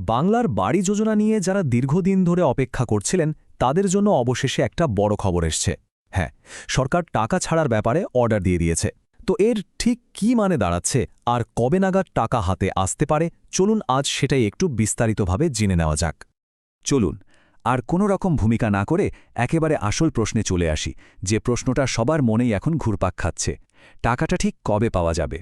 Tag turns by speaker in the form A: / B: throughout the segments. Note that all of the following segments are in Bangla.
A: বাংলার বাড়ি যোজনা নিয়ে যারা দীর্ঘদিন ধরে অপেক্ষা করছিলেন তাদের জন্য অবশেষে একটা বড় খবর এসছে। হ্যাঁ, সরকার টাকা ছাড়ার ব্যাপারে অর্ডার দিয়ে দিয়েছে। তো এর ঠিক কী মানে দাঁড়াচ্ছে আর কবে নাগাদ টাকা হাতে আসতে পারে, চলুন আজ সেটাই একটু বিস্তারিতভাবে জেনে নেওয়া যাক।
B: চলুন আর কোনো রকম ভূমিকা না করে একেবারে আসল প্রশ্নে চলে আসি, যে প্রশ্নটা সবার মনেই এখন ঘুরপাক খাচ্ছে। টাকাটা ঠিক কবে পাওয়া যাবে?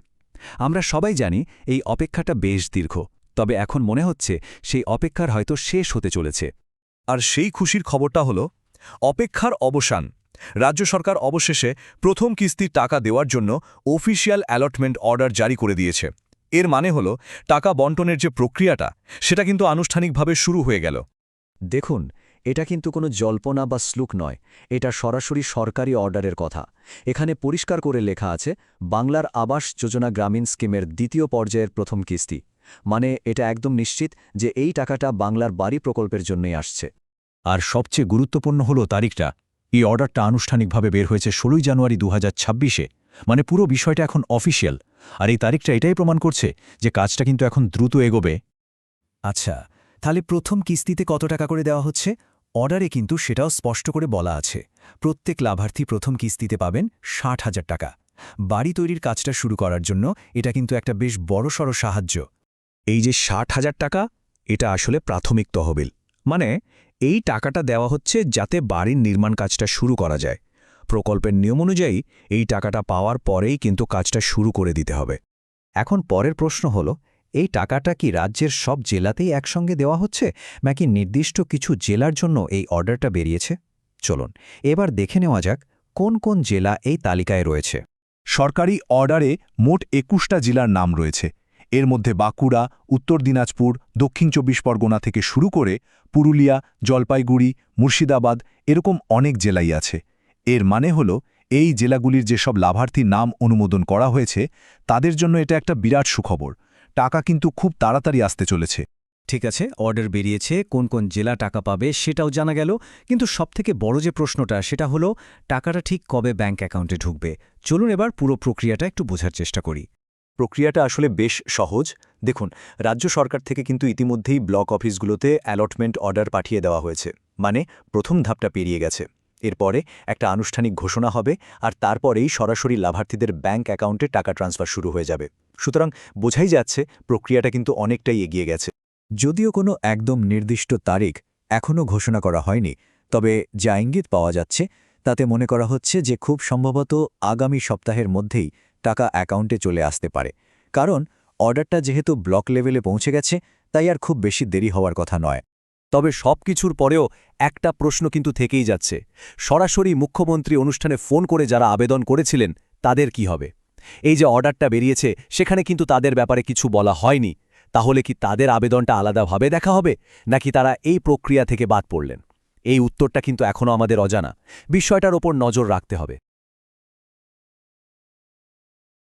B: আমরা সবাই জানি এই অপেক্ষাটা বেশ দীর্ঘ, তবে এখন মনে হচ্ছে সেই অপেক্ষার হয়তো শেষ হতে চলেছে।
C: আর সেই খুশির খবরটা হলো অপেক্ষার অবসান। রাজ্য সরকার অবশেষে প্রথম কিস্তির টাকা দেওয়ার জন্য অফিসিয়াল অ্যালটমেন্ট অর্ডার জারি করে দিয়েছে। এর মানে হলো টাকা বন্টনের যে প্রক্রিয়াটা সেটা কিন্তু আনুষ্ঠানিকভাবে শুরু হয়ে গেল।
B: দেখুন, এটা কিন্তু কোনো জল্পনা বা শ্লুক নয়, এটা সরাসরি সরকারি অর্ডারের কথা। এখানে পরিষ্কার করে লেখা আছে বাংলার আবাস যোজনা গ্রামীণ স্কিমের দ্বিতীয় পর্যায়ের প্রথম কিস্তি। মানে এটা একদম নিশ্চিত যে এই টাকাটা বাংলার বাড়ি প্রকল্পের জন্যই আসছে।
A: আর সবচেয়ে গুরুত্বপূর্ণ হলো তারিখটা। এই অর্ডারটা আনুষ্ঠানিকভাবে বের হয়েছে 16 জানুয়ারি 2026-এ। মানে পুরো বিষয়টা এখন অফিসিয়াল। আর এই তারিখটা এটাই প্রমাণ করছে যে কাজটা কিন্তু এখন দ্রুত এগোবে।
B: আচ্ছা, তাহলে প্রথম কিস্তিতে কত টাকা করে দেওয়া হচ্ছে? অর্ডারে কিন্তু সেটাও স্পষ্ট করে বলা আছে। প্রত্যেক লাভার্থী প্রথম কিস্তিতে পাবেন 60,000 টাকা। বাড়ি তৈরির কাজটা শুরু করার জন্য এটা কিন্তু একটা বেশ বড়সড় সাহায্য।
A: এই যে 60,000 টাকা, এটা আসলে প্রাথমিক তহবিল। মানে এই টাকাটা দেওয়া হচ্ছে যাতে বাড়ির নির্মাণ কাজটা শুরু করা যায়। প্রকল্পের নিয়ম অনুযায়ী এই টাকাটা পাওয়ার পরেই কিন্তু কাজটা শুরু করে দিতে হবে।
B: এখন পরের প্রশ্ন হলো, এই টাকাটা কি রাজ্যের সব জেলাতেই একসঙ্গে দেওয়া হচ্ছে, নাকি নির্দিষ্ট কিছু জেলার জন্য এই অর্ডারটা বেরিয়েছে? চলুন এবার দেখে নেওয়া যাক কোন কোন জেলা এই তালিকায় রয়েছে।
C: সরকারি অর্ডারে মোট 21টা জেলার নাম রয়েছে। এর মধ্যে বাঁকুড়া, উত্তর দিনাজপুর, দক্ষিণ 24 পরগনা থেকে শুরু করে পুরুলিয়া, জলপাইগুড়ি, মুর্শিদাবাদ এরকম অনেক জেলাই আছে। এর মানে হলো এই জেলাগুলির যেসব লাভার্থীর নাম অনুমোদন করা হয়েছে তাদের জন্য এটা একটা বিরাট সুখবর। টাকা কিন্তু খুব তাড়াতাড়ি আসতে চলেছে।
B: ঠিক আছে, অর্ডার বেরিয়েছে, কোন কোন জেলা টাকা পাবে সেটাও জানা গেল। কিন্তু সবথেকে বড় যে প্রশ্নটা সেটা হলো টাকাটা ঠিক কবে ব্যাংক অ্যাকাউন্টে ঢুকবে। চলুন এবার পুরো প্রক্রিয়াটা একটু বোঝার চেষ্টা করি।
C: প্রক্রিয়াটা আসলে বেশ সহজ। দেখুন, রাজ্য সরকার থেকে কিন্তু ইতিমধ্যেই ব্লক অফিসগুলোতে অ্যালটমেন্ট অর্ডার পাঠিয়ে দেওয়া হয়েছে। মানে প্রথম ধাপটা পেরিয়ে গেছে। এরপরে একটা আনুষ্ঠানিক ঘোষণা হবে আর তারপরেই সরাসরি লাভার্থীদের ব্যাংক অ্যাকাউন্টে টাকা ট্রান্সফার শুরু হয়ে যাবে। সুতরাং বোঝাই যাচ্ছে প্রক্রিয়াটা কিন্তু অনেকটাই এগিয়ে গেছে।
B: যদিও কোনো একদম নির্দিষ্ট তারিখ এখনও ঘোষণা করা হয়নি, তবে যা ইঙ্গিত পাওয়া যাচ্ছে তাতে মনে করা হচ্ছে যে খুব সম্ভবত আগামী সপ্তাহের মধ্যেই টাকা অ্যাকাউন্টে চলে আসতে পারে। কারণ অর্ডারটা যেহেতু ব্লক লেভেলে পৌঁছে গেছে, তাই আর খুব বেশি দেরি হওয়ার কথা নয়।
A: তবে সব কিছুর পরেও একটা প্রশ্ন কিন্তু থেকেই যাচ্ছে। সরাসরি মুখ্যমন্ত্রী অনুষ্ঠানে ফোন করে যারা আবেদন করেছিলেন তাদের কি হবে? এই যে অর্ডারটা বেরিয়েছে সেখানে কিন্তু তাদের ব্যাপারে কিছু বলা হয়নি। তাহলে কি তাদের আবেদনটা আলাদাভাবে দেখা হবে, নাকি তারা এই প্রক্রিয়া থেকে বাদ পড়লেন? এই উত্তরটা কিন্তু এখনও আমাদের অজানা। বিষয়টার ওপর নজর রাখতে হবে।